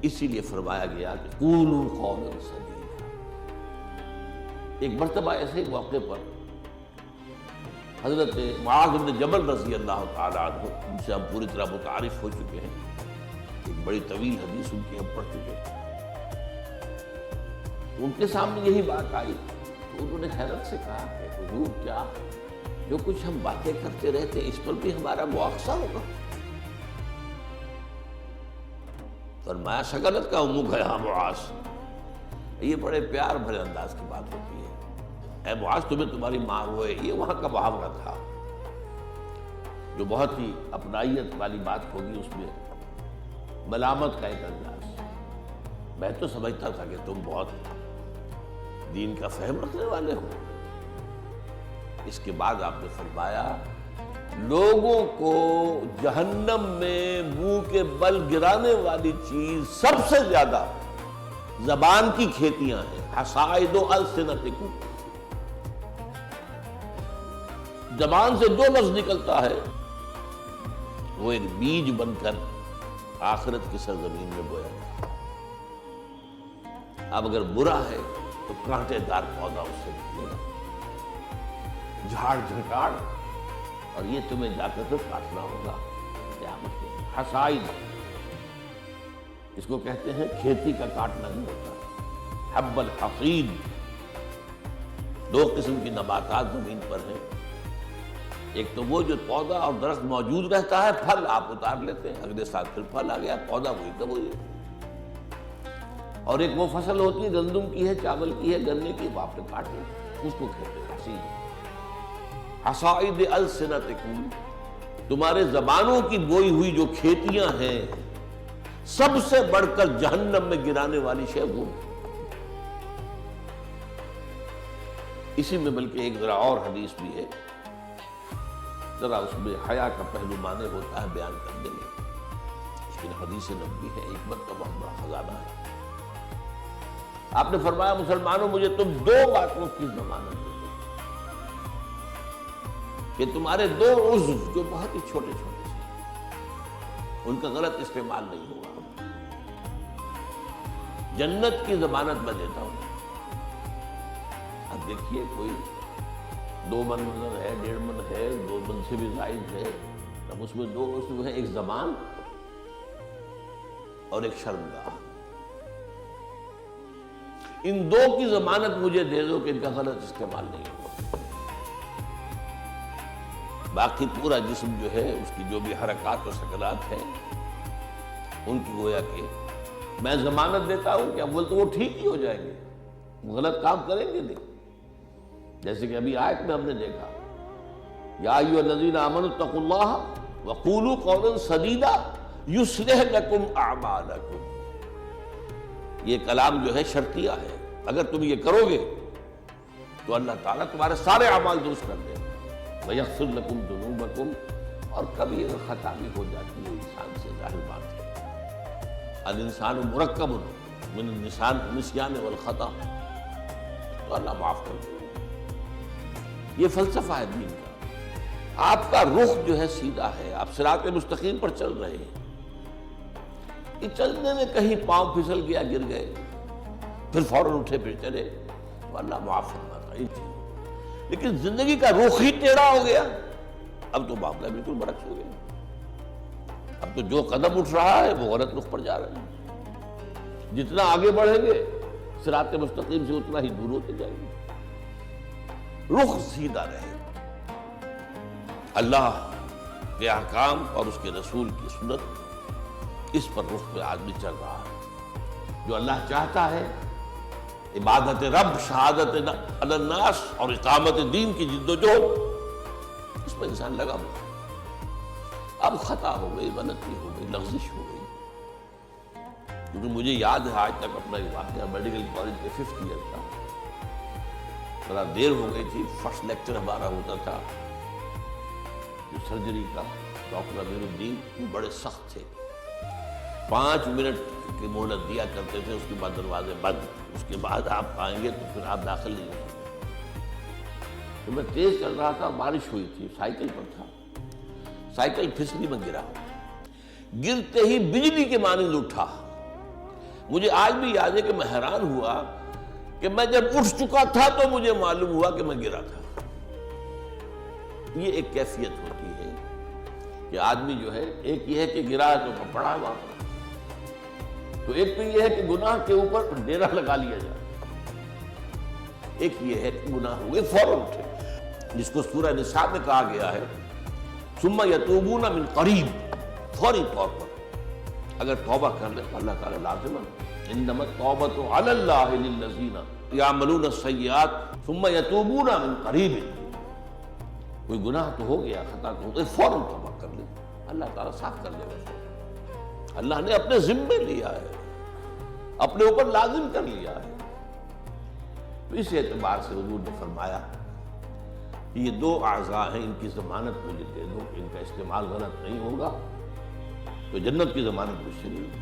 اسی لیے فرمایا گیا کہ قولوا قولا سدیدا۔ ایک مرتبہ ایسے موقع پر حضرت معاذ بن جبل رضی اللہ تعالی عنہ، ان سے ہم پوری طرح متعارف ہو چکے ہیں، ایک بڑی طویل حدیث ان کی ہم پڑھ چکے ہیں، ان کے سامنے یہی بات آئی تو انہوں نے حیرت سے کہا کہ حضور کیا جو کچھ ہم باتیں کرتے رہتے اس پر بھی ہمارا مواخذہ ہوگا؟ فرمایا شغلت کا امک ہے معاذ، یہ بڑے پیار بھرے انداز کی بات ہوتی ہے، اے معاذ تمہیں تمہاری ماں روئے، یہ وہاں کا محاورہ تھا جو بہت ہی اپنائیت والی بات ہوگی، اس میں ملامت کا ایک انداز۔ میں تو سمجھتا تھا کہ تم بہت دین کا فہم رکھنے والے ہو۔ اس کے بعد آپ نے فرمایا لوگوں کو جہنم میں منہ کے بل گرانے والی چیز سب سے زیادہ زبان کی کھیتیاں ہیں، حصائد السنتکم، زبان سے جو لفظ نکلتا ہے وہ ایک بیج بن کر آخرت کی سرزمین میں بویا جاتا ہے۔ اب اگر برا ہے تو کانٹے دار پودا اس سے نکلے گا، جھاڑ جھنکاڑ، اور یہ تمہیں جا کر پھر کاٹنا ہوگا قیامت کے۔ حصائد اس کو کہتے ہیں کھیتی کا کاٹنا نہیں ہوتا، حب الحصید۔ دو قسم کی نباتات زمین پر ہیں، ایک تو وہ جو پودا اور درخت موجود رہتا ہے، پھل آپ اتار لیتے ہیں، اگلے سال پھر پھل آ گیا، پودا وہی کا وہی ہے، اور ایک وہ فصل ہوتی ہے گندم کی ہے، چاول کی ہے، گنے کی، وہ آپ نے کاٹ لی، اس کو کہتے ہیں حصید۔ حصائد السنتکم، تمہارے زبانوں کی بوئی ہوئی جو کھیتیاں ہیں، سب سے بڑھ کر جہنم میں گرانے والی شے وہ۔ اسی میں بلکہ ایک ذرا اور حدیث بھی ہے، ذرا اس میں حیا کا پہلو مانے ہوتا ہے بیان کرنے میں، اس کی حدیث نبوی ہے، حکمت کا بہت بڑا خزانہ ہے۔ آپ نے فرمایا مسلمانوں مجھے تم دو باتوں کی ضمانت دے دو کہ تمہارے دو عضو جو بہت ہی چھوٹے چھوٹے سے، ان کا غلط استعمال نہیں ہوگا، جنت کی ضمانت میں دیتا ہوں۔ اب دیکھیے کوئی 2 من ہے، 1.5 من ہے، 2 من سے بھی زائد ہے، اب اس میں 2 عضو ہیں، ایک زبان اور ایک شرمگاہ، ان 2 کی ضمانت مجھے دے دو کہ ان کا غلط استعمال نہیں ہوگا۔ باقی پورا جسم جو ہے، اس کی جو بھی حرکات و سکنات ہیں، ان کی گویا کہ میں ضمانت دیتا ہوں کہ اول تو وہ ٹھیک ہی ہو جائیں گے، غلط کام کریں گے نہیں۔ جیسے کہ ابھی آیت میں ہم نے دیکھا یا ایھا الذین آمنوا اتقوا اللہ وقولوا قولا سدیدا یصلح لکم اعمالکم، یہ کلام جو ہے شرطیہ ہے، اگر تم یہ کرو گے تو اللہ تعالیٰ تمہارے سارے اعمال درست کر دے گا، ویغفر لکم ذنوبکم، اور کبھی اگر خطا بھی ہو جاتی ہے انسان سے، ظاہر بات ہے الانسان مرکب من النسیان والخطا، تو اللہ معاف کر دے گا۔ یہ فلسفہ ہے دین کا، آپ کا رخ جو ہے سیدھا ہے، آپ صراط مستقیم پر چل رہے ہیں، یہ چلنے میں کہیں پاؤں پھسل گیا، گر گئے، پھر فوراً اٹھے پھر چلے تو اللہ معاف فرماتا ہے۔ لیکن زندگی کا رخ ہی ٹیڑھا ہو گیا، اب تو معاملہ بالکل برعکس ہو گیا، اب تو جو قدم اٹھ رہا ہے وہ غلط رخ پر جا رہا ہے، جتنا آگے بڑھیں گے صراط مستقیم سے اتنا ہی دور ہوتے جائیں گے۔ رخ سیدھا رہے، اللہ کے احکام اور اس کے رسول کی سنت، اس پر رخ پہ آدمی چل رہا ہے۔ جو اللہ چاہتا ہے عبادت رب، شہادت علی الناس اور اقامت دین کی جد و جہد، اس میں انسان لگا ہوا ہے۔ اب خطا ہو گئی، غلطی ہو گئی، لغزش ہو گئی، کیونکہ مجھے یاد ہے آج تک اپنا یہ واقعہ میڈیکل کالج کے 5th ایئر کا، ذرا دیر ہو گئی تھی، فرسٹ لیکچر ہمارا ہوتا تھا جو سرجری کا، ڈاکٹر امیر الدین، وہ بڑے سخت تھے، 5 منٹ کی مہلت دیا کرتے تھے، اس کے بعد دروازے بند، اس کے بعد آپ آئیں گے تو پھر آپ داخل نہیں ہو سکتے۔ تو میں تیز چل رہا تھا، بارش ہوئی تھی، سائیکل پر تھا، سائیکل پھسلی میں گرا، گرتے ہی بجلی کے مانند اٹھا، مجھے آج بھی یاد ہے کہ میں حیران ہوا کہ میں جب اٹھ چکا تھا تو مجھے معلوم ہوا کہ میں گرا تھا۔ یہ ایک کیفیت ہوتی ہے کہ آدمی جو ہے، ایک یہ ہے کہ گرا ہے تو پڑا ہوا، تو ایک تو یہ ہے کہ گناہ کے اوپر ڈیرا لگا لیا جائے، ایک یہ ہے کہ گناہ ہوئے فوراً اٹھے، جس کو سورہ نساء میں کہا گیا ہے ثم یتوبون من قریب، فوری طور پر اگر توبہ کر لے تو اللہ تعالیٰ لازم ہے، انما التوبۃ علی اللہ للذین یعملون السیئات ثم یتوبون من قریب۔ کوئی گناہ تو ہو گیا، خطا تو ہو گئی، فوراً توبہ کر لے، اللہ تعالیٰ صاف کر دے گا۔ اللہ نے اپنے ذمے لیا ہے، اپنے اوپر لازم کر لیا ہے۔ تو اس اعتبار سے حضور نے فرمایا کہ یہ دو اعضاء ہیں، ان کی ضمانت مجھے دے دو، ان کا استعمال غلط نہیں ہوگا تو جنت کی ضمانت مجھ سے نہیں ہوگی۔